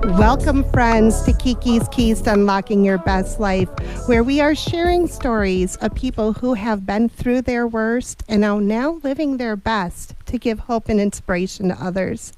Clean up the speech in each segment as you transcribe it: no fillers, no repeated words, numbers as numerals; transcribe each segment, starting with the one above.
Welcome, friends, to Kiki's Keys to Unlocking Your Best Life, where we are sharing stories of people who have been through their worst and are now living their best to give hope and inspiration to others.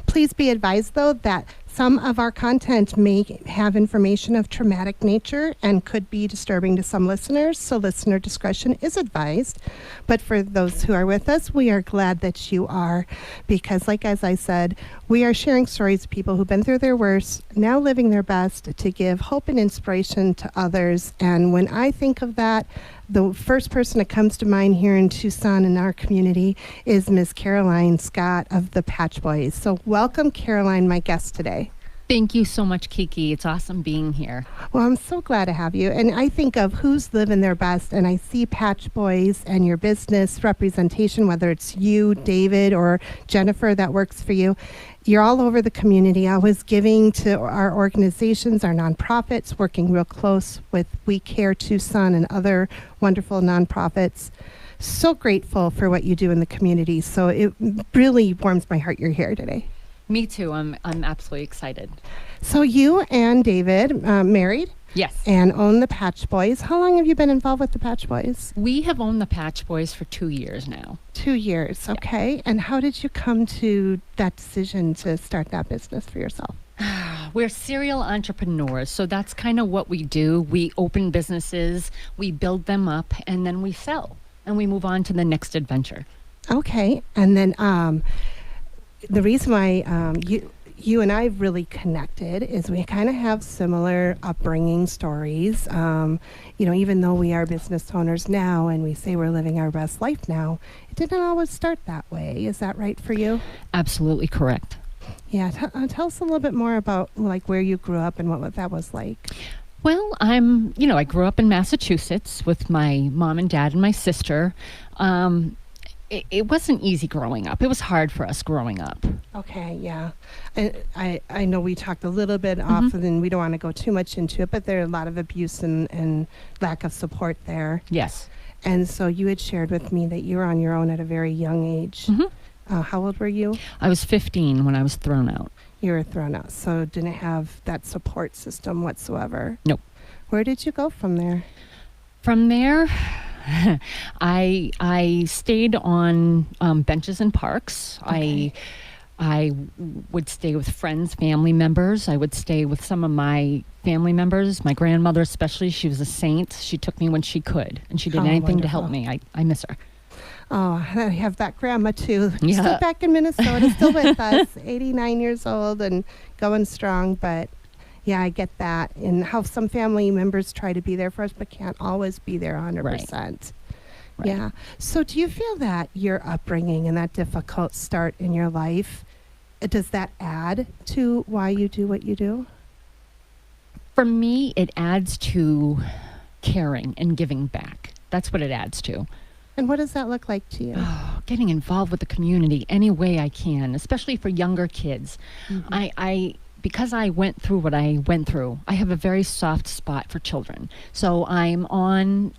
Please be advised, though, that some of our content may have information of traumatic nature and could be disturbing to some listeners, so listener discretion is advised. But for those who are with us, we are glad that you are, because as I said, we are sharing stories of people who've been through their worst, now living their best to give hope and inspiration to others. And when I think of that, the first person that comes to mind here in Tucson in our community is Miss Caroline Scott of the Patch Boys. So welcome, Caroline, my guest today. Thank you so much, Kiki. It's awesome being here. Well, I'm so glad to have you. And I think of who's living their best, and I see Patch Boys and your business representation, whether it's you, David, or Jennifer that works for you. You're all over the community, always giving to our organizations, our nonprofits, working real close with We Care Tucson and other wonderful nonprofits. So grateful for what you do in the community. So it really warms my heart you're here today. Me too. I'm absolutely excited. So you and David married? Yes. And own the Patch Boys. How long have you been involved with the Patch Boys? We have owned the Patch Boys for 2 years now. 2 years, okay. Yeah. And how did you come to that decision to start that business for yourself? We're serial entrepreneurs, so that's kind of what we do. We open businesses, we build them up, and then we sell, and we move on to the next adventure. Okay. And then the reason why you and I really connected is we kind of have similar upbringing stories. Even though we are business owners now and we say we're living our best life now, it didn't always start that way. Is that right for you? Absolutely correct. Yeah. Tell us a little bit more about where you grew up and what that was like. Well, I grew up in Massachusetts with my mom and dad and my sister. It wasn't easy growing up. It was hard for us growing up. Okay, yeah. I know we talked a little bit off, and we don't want to go too much into it, but there are a lot of abuse and lack of support there. Yes. And so you had shared with me that you were on your own at a very young age. Mm-hmm. How old were you? I was 15 when I was thrown out. You were thrown out, so didn't have that support system whatsoever. Nope. Where did you go from there? From there, I stayed on benches in parks. Okay. I would stay with friends, family members. I would stay with some of my family members. My grandmother especially, she was a saint. She took me when she could, and she did anything to help me. I miss her. Oh, I have that grandma too. Yeah. Still back in Minnesota, still with us, 89 years old and going strong. But yeah, I get that. And how some family members try to be there for us, but can't always be there 100%. Right. Yeah. So do you feel that your upbringing and that difficult start in your life, does that add to why you do what you do? For me, it adds to caring and giving back. That's what it adds to. And what does that look like to you? Oh, getting involved with the community any way I can, especially for younger kids. Mm-hmm. Because I went through what I went through, I have a very soft spot for children. So I'm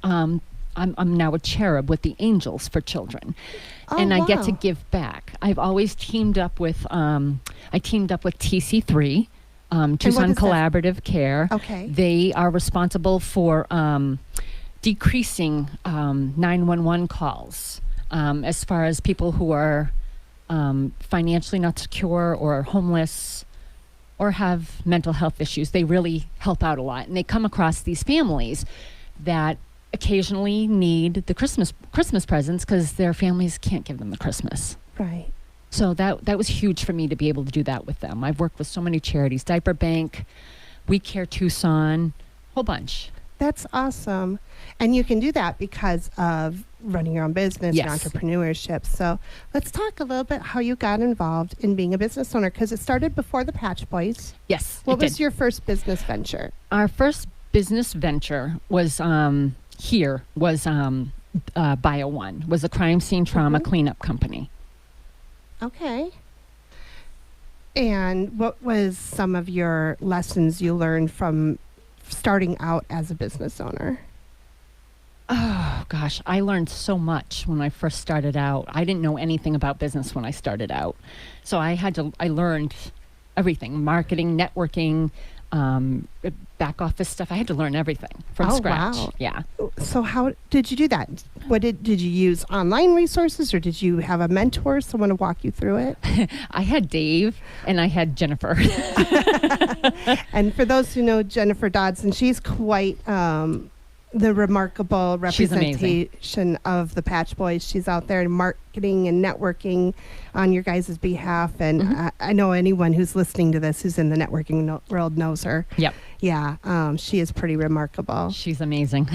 now a cherub with the Angels for Children. And I get to give back. I've always teamed up with, TC3, Tucson Collaborative Care. Okay. They are responsible for decreasing 911 calls as far as people who are financially not secure or homeless or have mental health issues. They really help out a lot. And they come across these families that occasionally need the Christmas presents because their families can't give them the Christmas. Right. So that was huge for me to be able to do that with them. I've worked with so many charities, Diaper Bank, We Care Tucson, whole bunch. That's awesome. And you can do that because of running your own business Yes. and entrepreneurship. So let's talk a little bit how you got involved in being a business owner, because it started before the Patch Boys. Yes. What was your first business venture? Our first business venture was Bio One, was a crime scene trauma cleanup company. Okay. And what was some of your lessons you learned from starting out as a business owner? Oh, gosh, I learned so much when I first started out. I didn't know anything about business when I started out. So I learned everything, marketing, networking, back office stuff. I had to learn everything from scratch. Wow. Yeah. So how did you do that? Did you use online resources, or did you have a mentor, someone to walk you through it? I had Dave and I had Jennifer. And for those who know Jennifer Dodson, she's quite the remarkable She's amazing. representation of the Patch Boys. She's out there marketing and networking on your guys' behalf. And I know anyone who's listening to this who's in the networking world knows her. Yep. Yeah, she is pretty remarkable. She's amazing.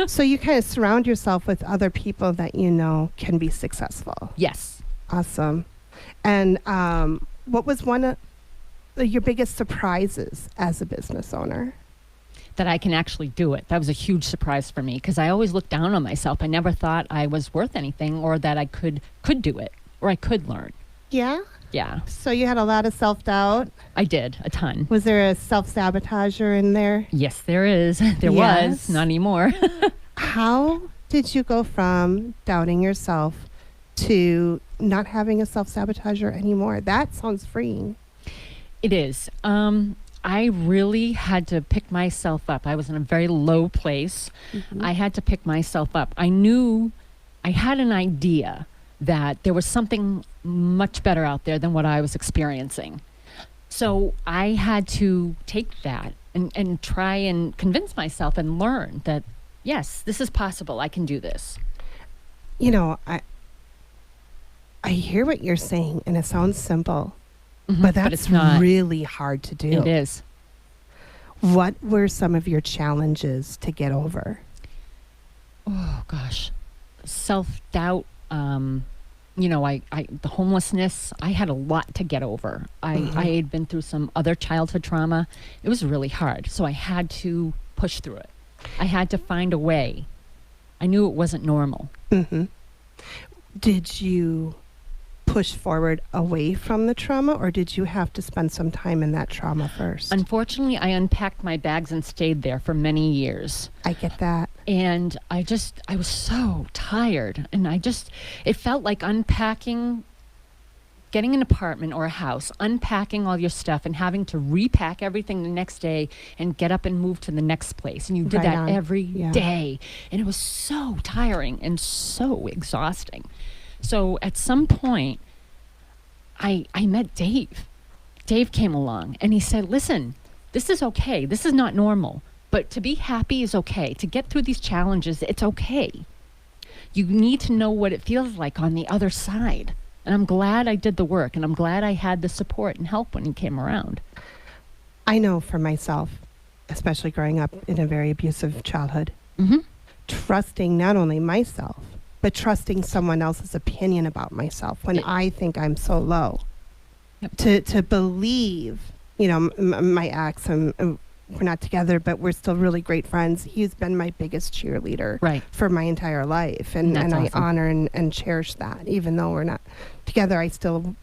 So you kind of surround yourself with other people that you know can be successful. Yes. Awesome. And what was one of your biggest surprises as a business owner? That I can actually do it. That was a huge surprise for me because I always looked down on myself. I never thought I was worth anything or that I could do it or I could learn. Yeah? Yeah, So you had a lot of self-doubt. I did a ton. Was there a self-sabotager in there? Yes, there is. There Yes. was, not anymore. How did you go from doubting yourself to not having a self-sabotager anymore? That sounds freeing. It is. I really had to pick myself up. I was in a very low place. I had to pick myself up. I knew I had an idea that there was something much better out there than what I was experiencing. So I had to take that and try and convince myself and learn that, yes, this is possible. I can do this. You know, I hear what you're saying, and it sounds simple, but that's it's not. really hard to do. It is. What were some of your challenges to get over? Oh, gosh. Self-doubt. The homelessness, I had a lot to get over. I had been through some other childhood trauma. It was really hard. So I had to push through it. I had to find a way. I knew it wasn't normal. Did you push forward away from the trauma, or did you have to spend some time in that trauma first? Unfortunately, I unpacked my bags and stayed there for many years. I get that. And I was so tired. And it felt like unpacking, getting an apartment or a house, unpacking all your stuff and having to repack everything the next day and get up and move to the next place. And you did Right that on. every Yeah. day. And it was so tiring and so exhausting. So at some point, I met Dave. Dave came along and he said, listen, this is okay. This is not normal. But to be happy is okay. To get through these challenges, it's okay. You need to know what it feels like on the other side. And I'm glad I did the work, and I'm glad I had the support and help when he came around. I know for myself, especially growing up in a very abusive childhood, trusting not only myself, but trusting someone else's opinion about myself when I think I'm so low. Yep. To believe, my ex, we're not together, but we're still really great friends. He's been my biggest cheerleader Right. for my entire life. And That's I awesome. honor and cherish that. Even though we're not together, I still,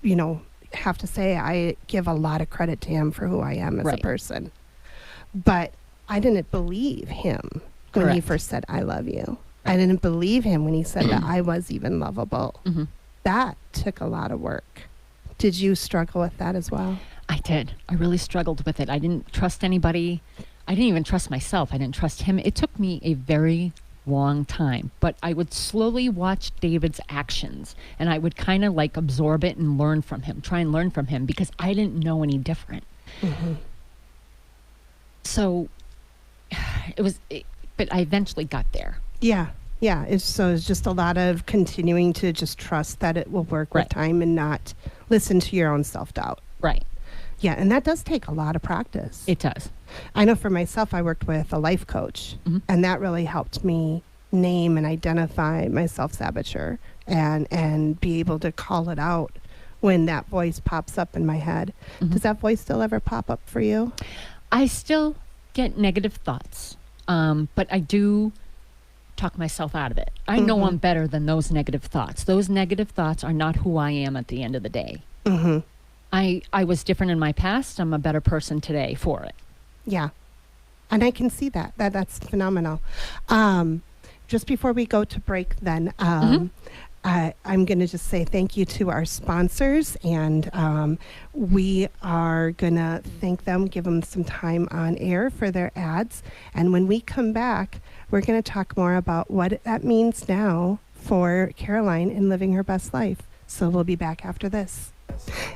have to say I give a lot of credit to him for who I am as a Right. person. But I didn't believe him when he Correct. first said, I love you. I didn't believe him when he said that I was even lovable. That took a lot of work. Did you struggle with that as well? I did. I really struggled with it. I didn't trust anybody. I didn't even trust myself. I didn't trust him. It took me a very long time, but I would slowly watch David's actions and I would kind of like absorb it and learn from him, try and learn from him because I didn't know any different. So but I eventually got there. Yeah. It's just a lot of continuing to just trust that it will work with Right. time and not listen to your own self-doubt. Right. Yeah, and that does take a lot of practice. It does. I know for myself, I worked with a life coach, and that really helped me name and identify my self-saboteur and be able to call it out when that voice pops up in my head. Does that voice still ever pop up for you? I still get negative thoughts, but I do talk myself out of it. I know I'm better than those negative thoughts. Those negative thoughts are not who I am at the end of the day. I was different in my past. I'm a better person today for it. Yeah. And I can see that's phenomenal. Just before we go to break then, I'm going to just say thank you to our sponsors, and we are going to thank them, give them some time on air for their ads. And when we come back, we're going to talk more about what that means now for Caroline in living her best life. So we'll be back after this.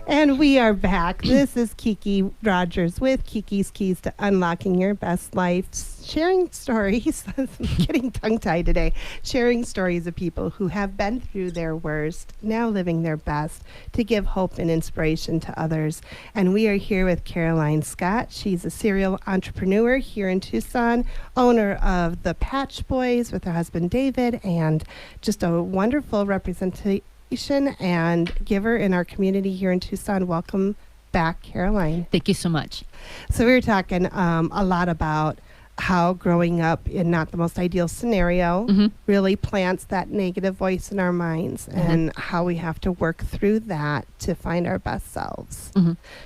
And we are back. This is Kiki Rogers with Kiki's Keys to Unlocking Your Best Life, sharing stories. I'm getting tongue-tied today. Sharing stories of people who have been through their worst, now living their best, to give hope and inspiration to others. And we are here with Caroline Scott. She's a serial entrepreneur here in Tucson, owner of the Patch Boys with her husband David, and just a wonderful representation and giver in our community here in Tucson. Welcome back, Caroline. Thank you so much. So we were talking a lot about how growing up in not the most ideal scenario really plants that negative voice in our minds, and how we have to work through that to find our best selves.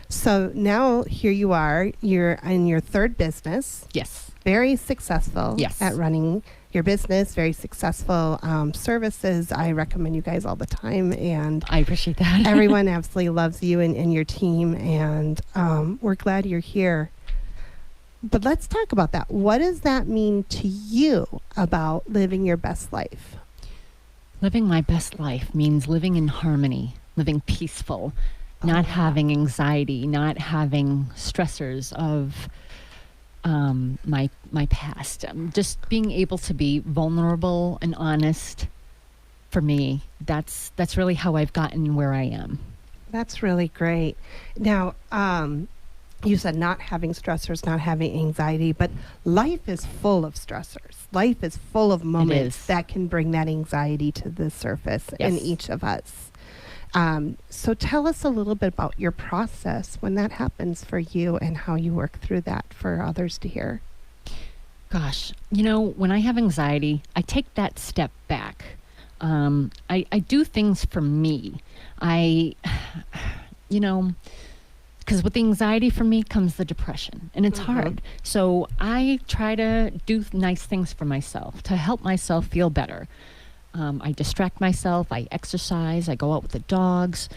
So now here you are, you're in your third business. Yes. Very successful Yes. at running your business, very successful services. I recommend you guys all the time, and I appreciate that. everyone absolutely loves you and your team, and we're glad you're here. But let's talk about that. What does that mean to you about living your best life? Living my best life means living in harmony, living peaceful, not having anxiety, not having stressors of my past. Just being able to be vulnerable and honest. For me, that's really how I've gotten where I am. That's really great. Now, you said not having stressors, not having anxiety, but life is full of stressors. Life is full of moments that can bring that anxiety to the surface in each of us. So tell us a little bit about your process when that happens for you and how you work through that for others to hear. Gosh, when I have anxiety, I take that step back. I do things for me. Because with the anxiety for me comes the depression, and it's hard. So I try to do nice things for myself to help myself feel better. I distract myself, I exercise, I go out with the dogs.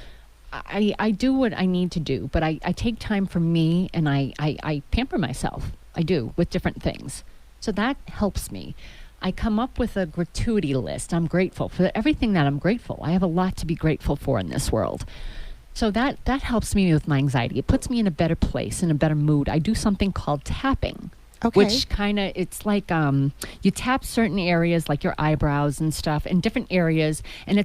I do what I need to do, but I take time for me, and I pamper myself. I do with different things. So that helps me. I come up with a gratuity list. I'm grateful for everything that I'm grateful. I have a lot to be grateful for in this world. So that helps me with my anxiety. It puts me in a better place, in a better mood. I do something called tapping. Okay. Which it's like you tap certain areas like your eyebrows and stuff in different areas, and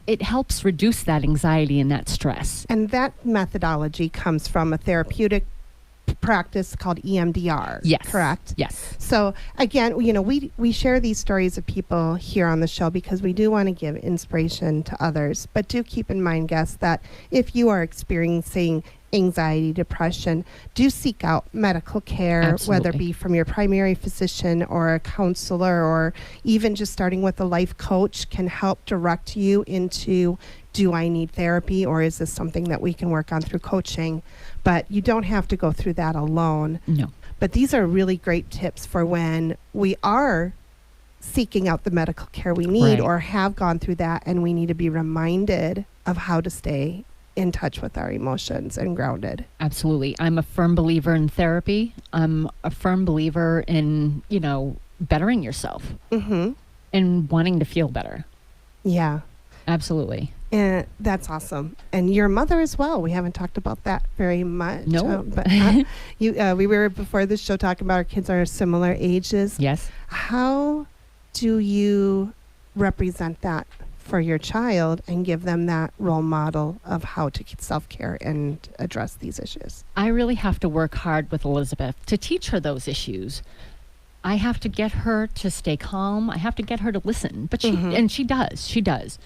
it helps reduce that anxiety and that stress. And that methodology comes from a therapeutic practice called EMDR. Yes. Correct? Yes. So again, we share these stories of people here on the show because we do want to give inspiration to others. But do keep in mind, guests, that if you are experiencing anxiety, depression, do seek out medical care. Absolutely. Whether it be from your primary physician or a counselor, or even just starting with a life coach can help direct you into, do I need therapy, or is this something that we can work on through coaching? But you don't have to go through that alone. No. But these are really great tips for when we are seeking out the medical care we need, or have gone through that, and we need to be reminded of how to stay in touch with our emotions and grounded. Absolutely. I'm a firm believer in therapy. I'm a firm believer in, bettering yourself and wanting to feel better. Yeah. Absolutely. And that's awesome. And your mother as well. We haven't talked about that very much. No. But we were before the show talking about our kids are similar ages. Yes. How do you represent that for your child and give them that role model of how to self-care and address these issues? I really have to work hard with Elizabeth to teach her those issues. I have to get her to stay calm. I have to get her to listen. But she does.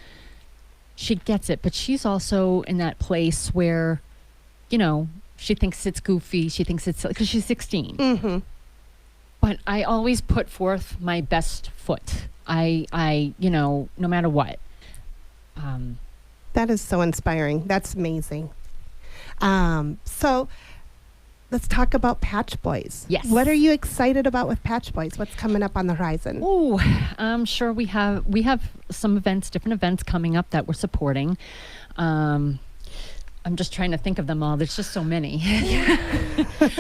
She gets it. But she's also in that place where, she thinks it's goofy. She thinks it's, because she's 16. But I always put forth my best foot. I no matter what. That is so inspiring. That's amazing. So let's talk about Patch Boys. Yes. What are you excited about with Patch Boys? What's coming up on the horizon? Oh, I'm sure we have some events, different events coming up that we're supporting. I'm just trying to think of them all. There's just so many.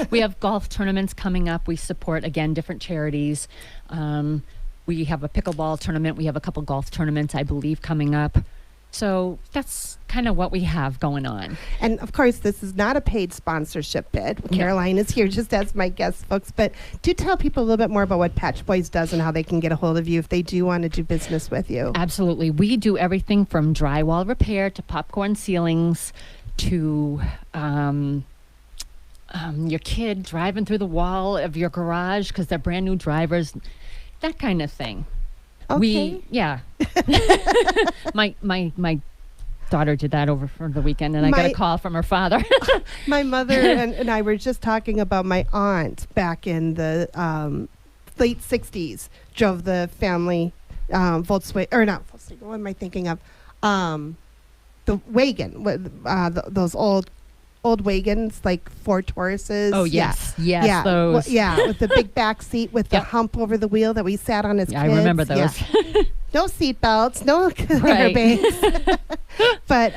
We have golf tournaments coming up. We support, again, different charities. We have a pickleball tournament. We have a couple golf tournaments, I believe, coming up. So that's kind of what we have going on. And of course, this is not a paid sponsorship bid. Caroline is here just as my guest, folks. But do tell people a little bit more about what Patch Boys does and how they can get a hold of you if they do want to do business with you. Absolutely. We do everything from drywall repair to popcorn ceilings to your kid driving through the wall of your garage because they're brand new drivers, that kind of thing. Okay. My daughter did that over for the weekend, and I got a call from her father. My mother and I were just talking about my aunt back in the late 60s, drove the family Volkswagen, or not Volkswagen, what am I thinking of? The wagon, those old wagons, like Ford Tauruses. Oh, yes. Yeah. Yes, those. With the big back seat with the hump over the wheel that we sat on as kids. I remember those. Yeah. No seat belts, no airbags. But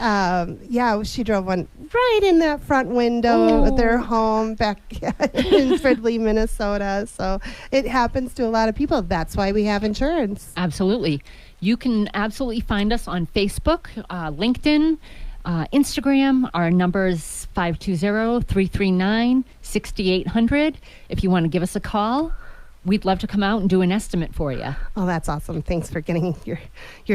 she drove one right in that front window of their home back in Fridley, Minnesota. So it happens to a lot of people. That's why we have insurance. Absolutely. You can absolutely find us on Facebook, LinkedIn, Instagram. Our number is 520-339-6800. If you want to give us a call, we'd love to come out and do an estimate for you. Oh, that's awesome. Thanks for getting your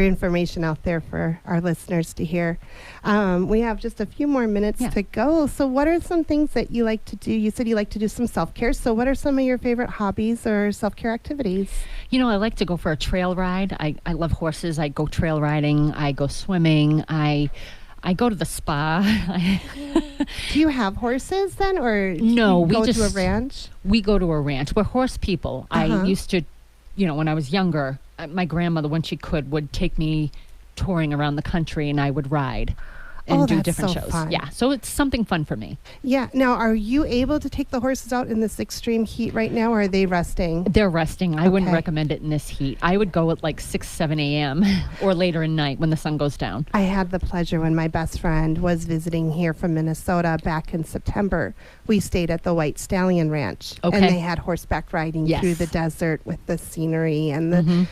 information out there for our listeners to hear. We have just a few more minutes to go. So what are some things that you like to do? You said you like to do some self-care. So what are some of your favorite hobbies or self-care activities? You know, I like to go for a trail ride. I love horses. I go trail riding. I go swimming. I go to the spa. Do you have horses then, or no? Do you go to a ranch? We go to a ranch. We're horse people. I used to, when I was younger, my grandmother, when she could, would take me touring around the country, and I would ride and do different shows. Fun. Yeah, so it's something fun for me. Yeah. Now, are you able to take the horses out in this extreme heat right now, or are they resting? They're resting. I wouldn't recommend it in this heat. I would go at like 6, 7 a.m. or later in night when the sun goes down. I had the pleasure when my best friend was visiting here from Minnesota back in September. We stayed at the White Stallion Ranch, and they had horseback riding through the desert with the scenery and the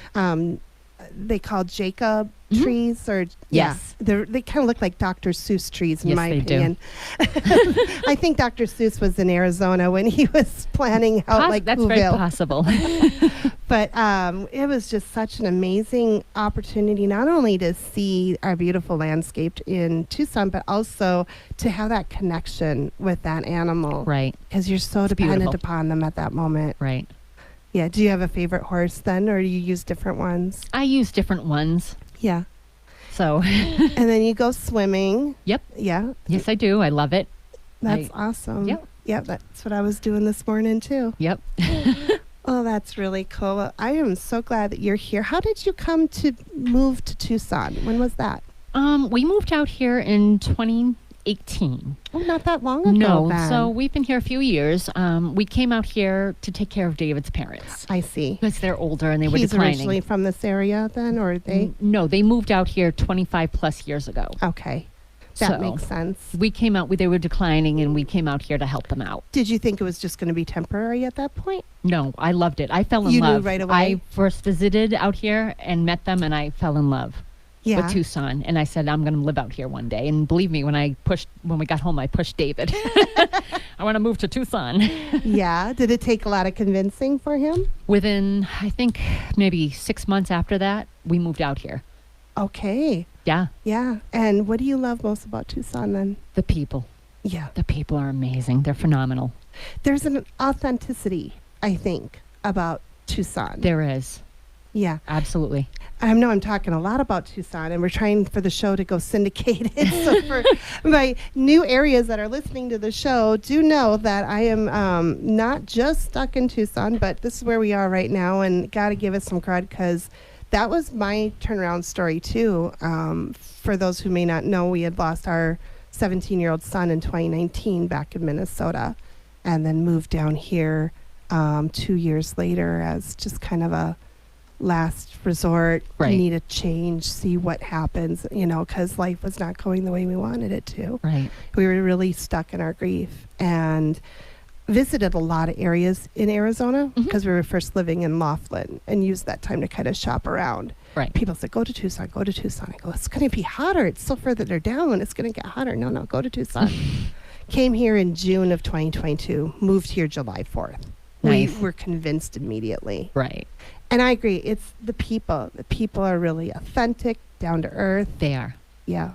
they called Jacob trees, or they kind of look like Dr. Seuss trees in my opinion. I think Dr. Seuss was in Arizona when he was planning out that's Whoville. very possible. But it was just such an amazing opportunity, not only to see our beautiful landscape in Tucson, but also to have that connection with that animal. Right. Because you're so dependent upon them at that moment. Right. Yeah. Do you have a favorite horse then, or do you use different ones? I use different ones. Yeah. So. And then you go swimming. Yep. Yeah. Yes, I do. I love it. That's awesome. Yep. Yep. That's what I was doing this morning too. Yep. Oh, that's really cool. Well, I am so glad that you're here. How did you come to move to Tucson? When was that? We moved out here in 2018. Oh, not that long ago. No, then. so we've been here a few years. We came out here to take care of David's parents. I see. Because they're older and they were He's declining. originally from this area then, or they? No, they moved out here 25 plus years ago. Okay. That makes sense. We came out, they were declining, and we came out here to help them out. Did you think it was just going to be temporary at that point? No, I loved it. I fell in you love. Knew right away? I first visited out here and met them, and I fell in love with Tucson. And I said, I'm going to live out here one day. And believe me, when we got home, I pushed David. I want to move to Tucson. Yeah. Did it take a lot of convincing for him? Within, I think, maybe 6 months after that, we moved out here. Okay. Yeah. Yeah. And what do you love most about Tucson then? The people. Yeah. The people are amazing. They're phenomenal. There's an authenticity, I think, about Tucson. There is. Yeah. Absolutely. I know I'm talking a lot about Tucson, and we're trying for the show to go syndicated. So for my new areas that are listening to the show, do know that I am not just stuck in Tucson, but this is where we are right now, and got to give us some credit because that was my turnaround story, too. For those who may not know, we had lost our 17-year-old son in 2019 back in Minnesota. and then moved down here 2 years later as just kind of a last resort. Right. Need a change, see what happens, because life was not going the way we wanted it to. Right. We were really stuck in our grief and visited a lot of areas in Arizona because we were first living in Laughlin and used that time to kind of shop around. Right. People said, go to Tucson, go to Tucson. I go, it's going to be hotter. It's so further down. It's going to get hotter. No, go to Tucson. Came here in June of 2022, moved here July 4th. Nice. We were convinced immediately. Right. And I agree. It's the people. The people are really authentic, down to earth. They are. Yeah.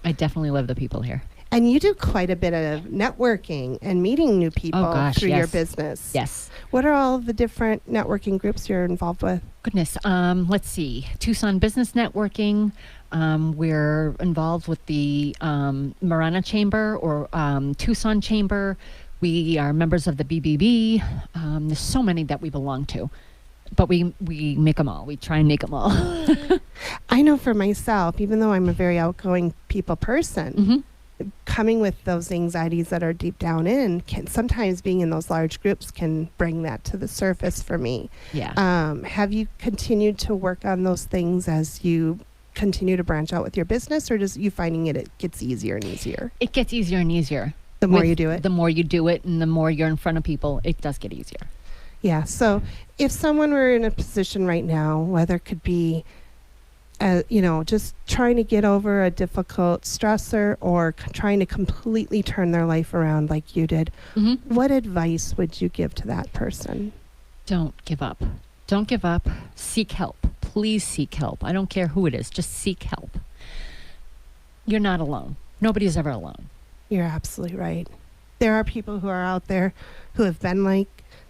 I definitely love the people here. And you do quite a bit of networking and meeting new people through your business. Yes. What are all the different networking groups you're involved with? Goodness. Let's see. Tucson Business Networking. We're involved with the Marana Chamber or Tucson Chamber. We are members of the BBB. There's so many that we belong to. But we make them all. We try and make them all. I know for myself, even though I'm a very outgoing people person, coming with those anxieties that are deep down sometimes being in those large groups can bring that to the surface for me. Yeah. Have you continued to work on those things as you continue to branch out with your business, or just you finding it gets easier and easier? It gets easier and easier. The more you do it? The more you do it and the more you're in front of people, it does get easier. Yeah. So if someone were in a position right now, whether it could be, just trying to get over a difficult stressor or trying to completely turn their life around like you did, what advice would you give to that person? Don't give up. Don't give up. Seek help. Please seek help. I don't care who it is. Just seek help. You're not alone. Nobody's ever alone. You're absolutely right. There are people who are out there who have been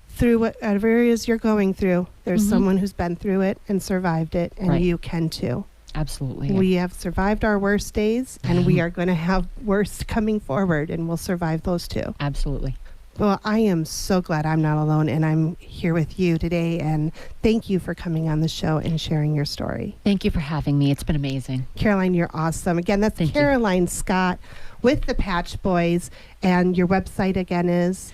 through whatever areas you're going through. There's someone who's been through it and survived it, and you can too. Absolutely. We have survived our worst days, and we are going to have worse coming forward, and we'll survive those too. Absolutely. Well, I am so glad I'm not alone, and I'm here with you today, and thank you for coming on the show and sharing your story. Thank you for having me. It's been amazing. Caroline, you're awesome. Again, that's Caroline Scott with the Patch Boys, and your website again is...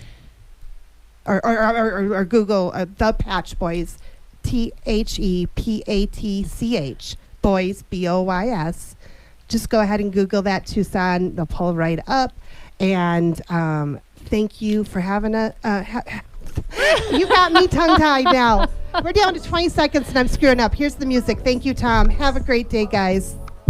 Or Google the Patch Boys, THEPATCH, Boys, BOYS. Just go ahead and Google that, Tucson. They'll pull right up. And thank you for having you got me tongue-tied now. We're down to 20 seconds and I'm screwing up. Here's the music. Thank you, Tom. Have a great day, guys.